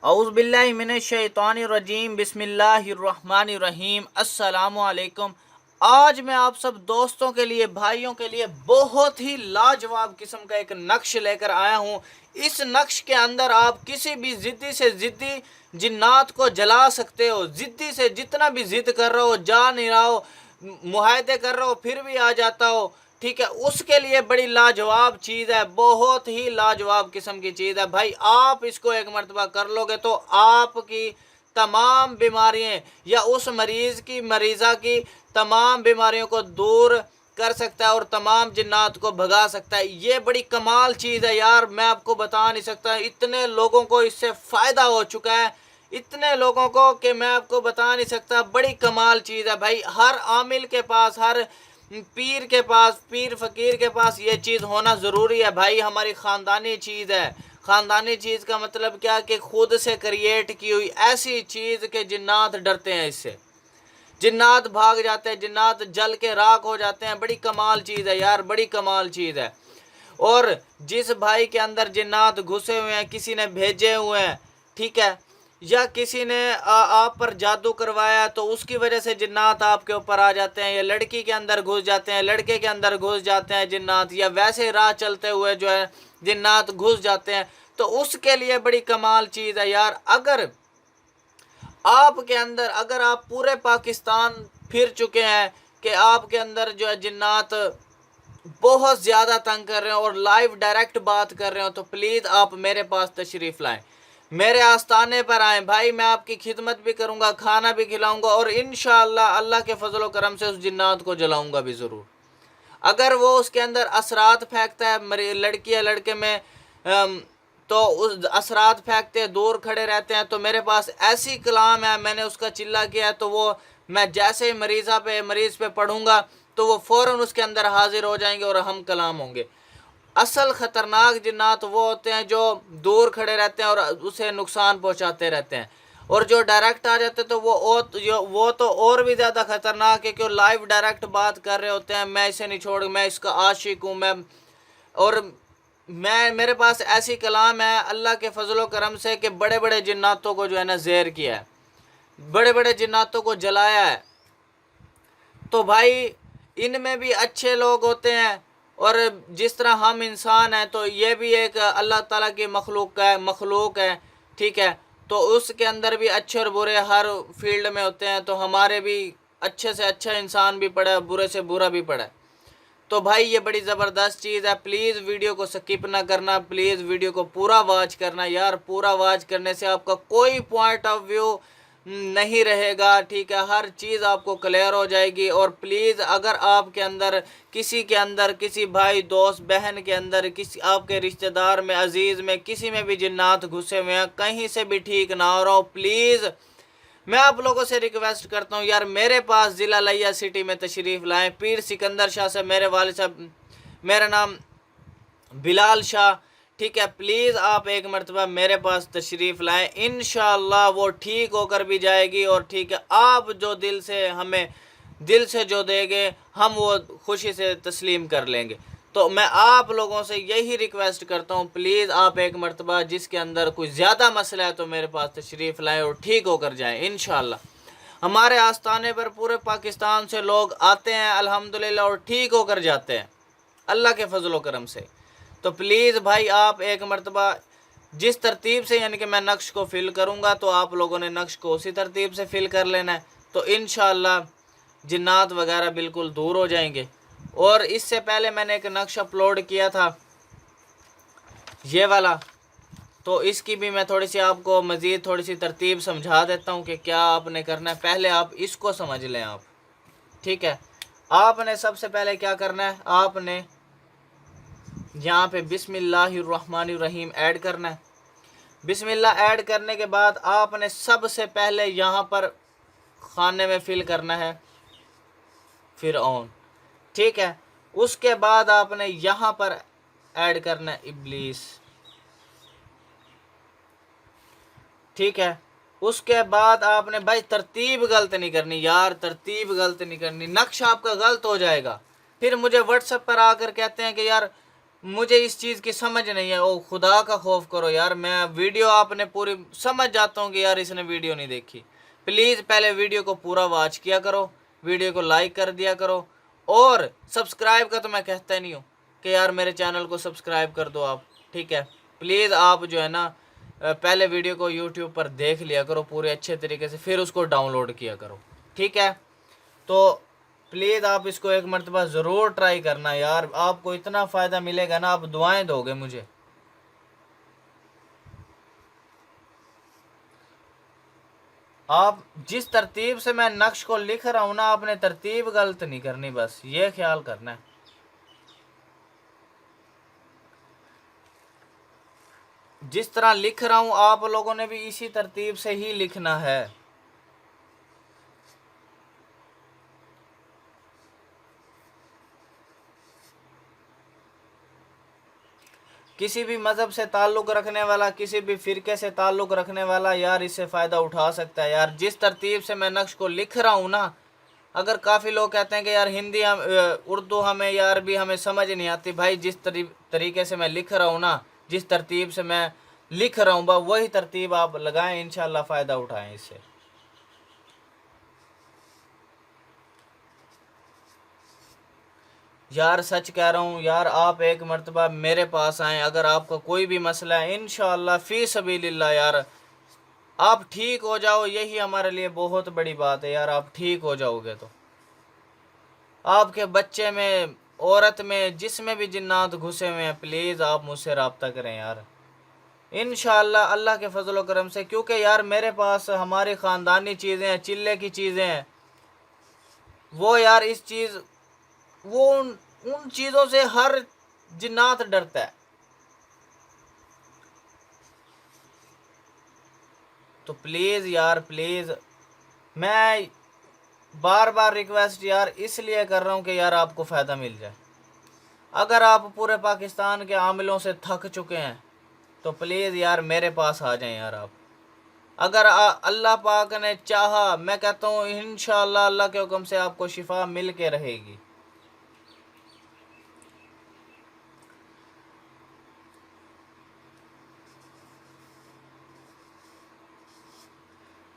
اعوذ باللہ من الشیطان الرجیم بسم اللہ الرحمن الرحیم السلام علیکم۔ آج میں آپ سب دوستوں کے لیے، بھائیوں کے لیے بہت ہی لاجواب قسم کا ایک نقش لے کر آیا ہوں۔ اس نقش کے اندر آپ کسی بھی ضدی سے ضدی جنات کو جلا سکتے ہو۔ ضدی سے جتنا بھی ضد کر رہا ہو، جا نہیں رہا ہو، معاہدے کر رہا ہو پھر بھی آ جاتا ہو، ٹھیک ہے، اس کے لیے بڑی لاجواب چیز ہے، بہت ہی لاجواب قسم کی چیز ہے بھائی۔ آپ اس کو ایک مرتبہ کر لو گے تو آپ کی تمام بیماریاں یا اس مریضہ کی تمام بیماریوں کو دور کر سکتا ہے اور تمام جنات کو بھگا سکتا ہے۔ یہ بڑی کمال چیز ہے یار، میں آپ کو بتا نہیں سکتا، اتنے لوگوں کو اس سے فائدہ ہو چکا ہے، اتنے لوگوں کو کہ میں آپ کو بتا نہیں سکتا۔ بڑی کمال چیز ہے بھائی، ہر عامل کے پاس، ہر پیر کے پاس، پیر فقیر کے پاس یہ چیز ہونا ضروری ہے بھائی۔ ہماری خاندانی چیز ہے۔ خاندانی چیز کا مطلب کیا کہ خود سے کریٹ کی ہوئی ایسی چیز کہ جنات ڈرتے ہیں اس سے، جنات بھاگ جاتے ہیں، جنات جل کے راکھ ہو جاتے ہیں۔ بڑی کمال چیز ہے یار، بڑی کمال چیز ہے۔ اور جس بھائی کے اندر جنات گھسے ہوئے ہیں، کسی نے بھیجے ہوئے ہیں، ٹھیک ہے، یا کسی نے آپ پر جادو کروایا تو اس کی وجہ سے جنات آپ کے اوپر آ جاتے ہیں، یا لڑکی کے اندر گھس جاتے ہیں، لڑکے کے اندر گھس جاتے ہیں جنات، یا ویسے راہ چلتے ہوئے جو ہے جنات گھس جاتے ہیں، تو اس کے لیے بڑی کمال چیز ہے یار۔ اگر آپ کے اندر، اگر آپ پورے پاکستان پھر چکے ہیں کہ آپ کے اندر جو ہے جنات بہت زیادہ تنگ کر رہے ہیں اور لائیو ڈائریکٹ بات کر رہے ہوں، تو پلیز آپ میرے پاس تشریف لائیں، میرے آستانے پر آئیں بھائی۔ میں آپ کی خدمت بھی کروں گا، کھانا بھی کھلاؤں گا، اور انشاءاللہ اللہ کے فضل و کرم سے اس جنات کو جلاؤں گا بھی ضرور۔ اگر وہ اس کے اندر اثرات پھینکتا ہے لڑکی یا لڑکے میں، تو اس اثرات پھینکتے دور کھڑے رہتے ہیں، تو میرے پاس ایسی کلام ہے، میں نے اس کا چلہ کیا ہے، تو وہ میں جیسے ہی مریض پہ پڑھوں گا تو وہ فوراً اس کے اندر حاضر ہو جائیں گے اور ہم کلام ہوں گے۔ اصل خطرناک جنات وہ ہوتے ہیں جو دور کھڑے رہتے ہیں اور اسے نقصان پہنچاتے رہتے ہیں، اور جو ڈائریکٹ آ جاتے ہیں تو وہ تو اور بھی زیادہ خطرناک ہے کہ وہ لائیو ڈائریکٹ بات کر رہے ہوتے ہیں، میں اسے نہیں چھوڑ، میں اس کا عاشق ہوں، اور میرے پاس ایسی کلام ہے اللہ کے فضل و کرم سے کہ بڑے بڑے جناتوں کو جو ہے نا زہر کیا ہے، بڑے بڑے جناتوں کو جلایا ہے۔ تو بھائی ان میں بھی اچھے لوگ ہوتے ہیں، اور جس طرح ہم انسان ہیں تو یہ بھی ایک اللہ تعالیٰ کی مخلوق ہے، ٹھیک ہے، تو اس کے اندر بھی اچھے اور برے ہر فیلڈ میں ہوتے ہیں، تو ہمارے بھی اچھے سے اچھا انسان بھی پڑا ہے، برے سے برا بھی پڑا ہے۔ تو بھائی یہ بڑی زبردست چیز ہے، پلیز ویڈیو کو سکپ نہ کرنا، پلیز ویڈیو کو پورا واچ کرنا یار۔ پورا واچ کرنے سے آپ کا کوئی پوائنٹ آف ویو نہیں رہے گا، ٹھیک ہے، ہر چیز آپ کو کلیئر ہو جائے گی۔ اور پلیز اگر آپ کے اندر کسی بھائی دوست بہن کے اندر، کسی آپ کے رشتہ دار میں، عزیز میں، کسی میں بھی جنات گھسے ہوئے ہیں، کہیں سے بھی ٹھیک نہ ہو رہا ہو، پلیز میں آپ لوگوں سے ریکویسٹ کرتا ہوں یار، میرے پاس ضلع لیا سٹی میں تشریف لائیں۔ پیر سکندر شاہ سے میرے والد صاحب، میرا نام بلال شاہ، ٹھیک ہے، پلیز آپ ایک مرتبہ میرے پاس تشریف لائیں، انشاءاللہ وہ ٹھیک ہو کر بھی جائے گی، اور ٹھیک ہے، آپ جو دل سے جو دے گے ہم وہ خوشی سے تسلیم کر لیں گے۔ تو میں آپ لوگوں سے یہی ریکویسٹ کرتا ہوں، پلیز آپ ایک مرتبہ جس کے اندر کوئی زیادہ مسئلہ ہے تو میرے پاس تشریف لائیں اور ٹھیک ہو کر جائیں انشاءاللہ۔ ہمارے آستانے پر پورے پاکستان سے لوگ آتے ہیں الحمدللہ اور ٹھیک ہو کر جاتے ہیں اللہ کے فضل و کرم سے۔ تو پلیز بھائی آپ ایک مرتبہ جس ترتیب سے یعنی کہ میں نقش کو فل کروں گا تو آپ لوگوں نے نقش کو اسی ترتیب سے فل کر لینا ہے، تو انشاءاللہ جنات وغیرہ بالکل دور ہو جائیں گے۔ اور اس سے پہلے میں نے ایک نقش اپلوڈ کیا تھا یہ والا، تو اس کی بھی میں تھوڑی سی آپ کو مزید تھوڑی سی ترتیب سمجھا دیتا ہوں کہ کیا آپ نے کرنا ہے۔ پہلے آپ اس کو سمجھ لیں آپ، ٹھیک ہے، آپ نے سب سے پہلے کیا کرنا ہے، آپ نے یہاں پہ بسم اللہ الرحمن الرحیم ایڈ کرنا ہے۔ بسم اللہ ایڈ کرنے کے بعد آپ نے سب سے پہلے یہاں پر خانے میں فل کرنا ہے فرعون، ٹھیک ہے، اس کے بعد آپ نے یہاں پر ایڈ کرنا ہے ابلیس، ٹھیک ہے، اس کے بعد آپ نے بھائی ترتیب غلط نہیں کرنی یار، ترتیب غلط نہیں کرنی، نقش آپ کا غلط ہو جائے گا، پھر مجھے واٹس ایپ پر آ کر کہتے ہیں کہ یار مجھے اس چیز کی سمجھ نہیں ہے. او خدا کا خوف کرو یار. میں ویڈیو آپ نے پوری سمجھ جاتا ہوں کہ یار اس نے ویڈیو نہیں دیکھی. پلیز پہلے ویڈیو کو پورا واچ کیا کرو, ویڈیو کو لائک کر دیا کرو, اور سبسکرائب کا تو میں کہتا ہی نہیں ہوں کہ یار میرے چینل کو سبسکرائب کر دو آپ. ٹھیک ہے, پلیز آپ جو ہے نا پہلے ویڈیو کو یوٹیوب پر دیکھ لیا کرو پورے اچھے طریقے سے, پھر اس کو ڈاؤن لوڈ کیا کرو. ٹھیک ہے, تو پلیز آپ اس کو ایک مرتبہ ضرور ٹرائی کرنا یار. آپ کو اتنا فائدہ ملے گا نا, آپ دعائیں دو گے مجھے. آپ جس ترتیب سے میں نقش کو لکھ رہا ہوں نا, آپ نے ترتیب غلط نہیں کرنی, بس یہ خیال کرنا ہے. جس طرح لکھ رہا ہوں آپ لوگوں نے بھی اسی ترتیب سے ہی لکھنا ہے. کسی بھی مذہب سے تعلق رکھنے والا, کسی بھی فرقے سے تعلق رکھنے والا یار اس سے فائدہ اٹھا سکتا ہے یار. جس ترتیب سے میں نقش کو لکھ رہا ہوں نا, اگر کافی لوگ کہتے ہیں کہ یار ہندی اردو ہمیں یا عربی ہمیں سمجھ نہیں آتی, بھائی جس طریقے سے میں لکھ رہا ہوں نا, جس ترتیب سے میں لکھ رہا ہوں وہی ترتیب آپ لگائیں, انشاءاللہ فائدہ اٹھائیں اس سے. یار سچ کہہ رہا ہوں یار, آپ ایک مرتبہ میرے پاس آئیں. اگر آپ کا کوئی بھی مسئلہ ہے, انشاءاللہ فی سبیل اللہ یار آپ ٹھیک ہو جاؤ, یہی ہمارے لیے بہت بڑی بات ہے یار. آپ ٹھیک ہو جاؤ گے تو آپ کے بچے میں, عورت میں, جس میں بھی جنات گھسے ہوئے ہیں, پلیز آپ مجھ سے رابطہ کریں یار. انشاءاللہ اللہ کے فضل و کرم سے, کیونکہ یار میرے پاس ہماری خاندانی چیزیں ہیں, چلے کی چیزیں ہیں, وہ یار اس چیز وہ ان چیزوں سے ہر جنات ڈرتا ہے. تو پلیز یار پلیز, میں بار بار ریکویسٹ یار اس لیے کر رہا ہوں کہ یار آپ کو فائدہ مل جائے. اگر آپ پورے پاکستان کے عاملوں سے تھک چکے ہیں تو پلیز یار میرے پاس آ جائیں یار آپ. اگر اللہ پاک نے چاہا, میں کہتا ہوں انشاءاللہ اللہ کے حکم سے آپ کو شفا مل کے رہے گی.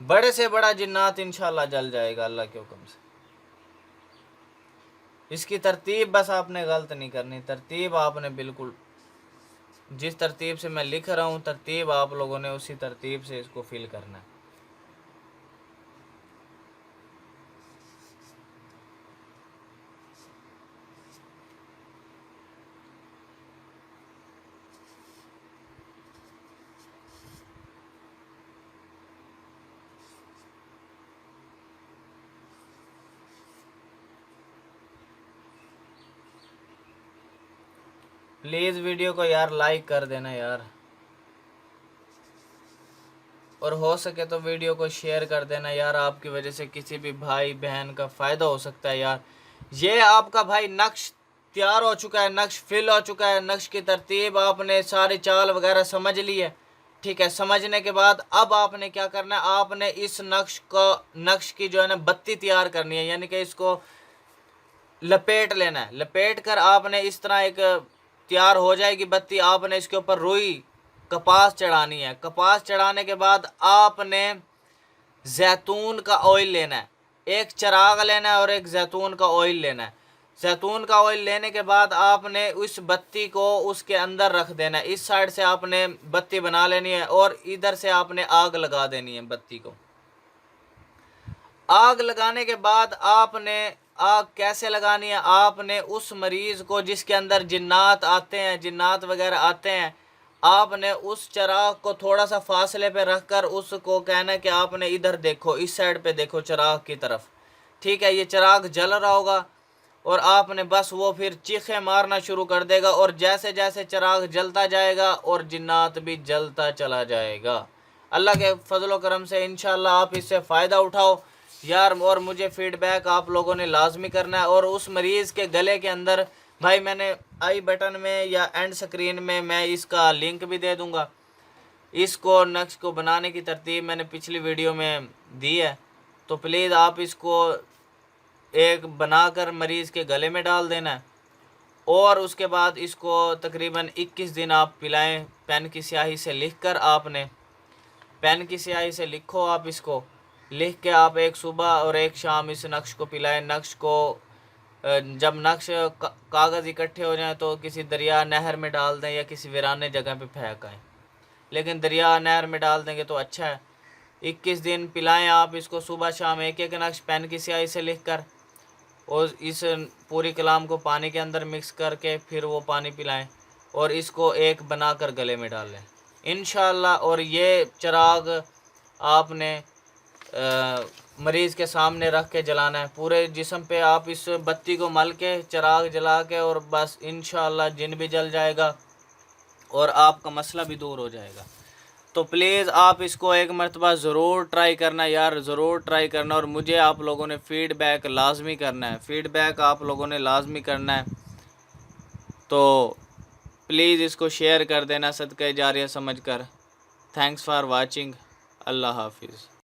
بڑے سے بڑا جنات انشاءاللہ جل جائے گا اللہ کے حکم سے. اس کی ترتیب بس آپ نے غلط نہیں کرنی, ترتیب آپ نے بالکل جس ترتیب سے میں لکھ رہا ہوں, ترتیب آپ لوگوں نے اسی ترتیب سے اس کو فل کرنا ہے. پلیز ویڈیو کو یار لائک کر دینا یار, اور ہو سکے تو ویڈیو کو شیئر کر دینا یار. آپ کی وجہ سے کسی بھی بھائی بہن کا فائدہ ہو سکتا ہے یار. یہ آپ کا بھائی نقش تیار ہو چکا ہے, نقش فل ہو چکا ہے, نقش کی ترتیب آپ نے ساری چال وغیرہ سمجھ لی ہے. ٹھیک ہے, سمجھنے کے بعد اب آپ نے کیا کرنا ہے, آپ نے اس نقش کی جو ہے نا بتی تیار کرنی ہے, یعنی کہ اس کو لپیٹ لینا ہے. لپیٹ کر آپ نے اس طرح ایک تیار ہو جائے گی بتی, آپ نے اس کے اوپر روئی کپاس چڑھانی ہے. کپاس چڑھانے کے بعد آپ نے زیتون کا آئل لینا ہے, ایک چراغ لینا ہے اور ایک زیتون کا آئل لینا ہے. زیتون کا آئل لینے کے بعد آپ نے اس بتی کو اس کے اندر رکھ دینا ہے. اس سائڈ سے آپ نے بتی بنا لینی ہے اور ادھر سے آپ نے آگ لگا دینی ہے بتی کو. آگ لگانے کے بعد آپ نے آگ کیسے لگانی ہے, آپ نے اس مریض کو جس کے اندر جنات آتے ہیں, جنات وغیرہ آتے ہیں, آپ نے اس چراغ کو تھوڑا سا فاصلے پہ رکھ کر اس کو کہنا ہے کہ آپ نے ادھر دیکھو, اس سائڈ پہ دیکھو چراغ کی طرف. ٹھیک ہے, یہ چراغ جل رہا ہوگا اور آپ نے بس وہ پھر چیخیں مارنا شروع کر دے گا, اور جیسے جیسے چراغ جلتا جائے گا اور جنات بھی جلتا چلا جائے گا. اللہ کے فضل و کرم سے انشاءاللہ آپ اس سے فائدہ اٹھاؤ یار, اور مجھے فیڈ بیک آپ لوگوں نے لازمی کرنا ہے. اور اس مریض کے گلے کے اندر بھائی میں نے آئی بٹن میں یا اینڈ سکرین میں اس کا لنک بھی دے دوں گا. اس کو نقش کو بنانے کی ترتیب میں نے پچھلی ویڈیو میں دی ہے, تو پلیز آپ اس کو ایک بنا کر مریض کے گلے میں ڈال دینا ہے. اور اس کے بعد اس کو تقریباً 21 دن آپ پلائیں. پین کی سیاہی سے لکھ کر آپ نے پین کی سیاہی سے لکھو، آپ اس کو لکھ کے آپ ایک صبح اور ایک شام اس نقش کو پلائیں. نقش کو جب نقش کاغذ اکٹھے ہو جائیں تو کسی دریا نہر میں ڈال دیں یا کسی ویرانے جگہ پہ پھینک آئیں، لیکن دریا نہر میں ڈال دیں گے تو اچھا ہے. 21 دن پلائیں آپ اس کو، صبح شام ایک ایک نقش پین کی سیاہی سے لکھ کر، اور اس پوری کلام کو پانی کے اندر مکس کر کے پھر وہ پانی پلائیں، اور اس کو ایک بنا کر گلے میں ڈال لیں انشاءاللہ. اور یہ چراغ آپ نے مریض کے سامنے رکھ کے جلانا ہے. پورے جسم پہ آپ اس بتی کو مل کے چراغ جلا کے، اور بس انشاءاللہ جن بھی جل جائے گا اور آپ کا مسئلہ بھی دور ہو جائے گا. تو پلیز آپ اس کو ایک مرتبہ ضرور ٹرائی کرنا یار، ضرور ٹرائی کرنا. اور مجھے آپ لوگوں نے فیڈ بیک لازمی کرنا ہے، فیڈ بیک آپ لوگوں نے لازمی کرنا ہے. تو پلیز اس کو شیئر کر دینا صدقہ جاریہ سمجھ کر. Thanks for watching. اللہ حافظ.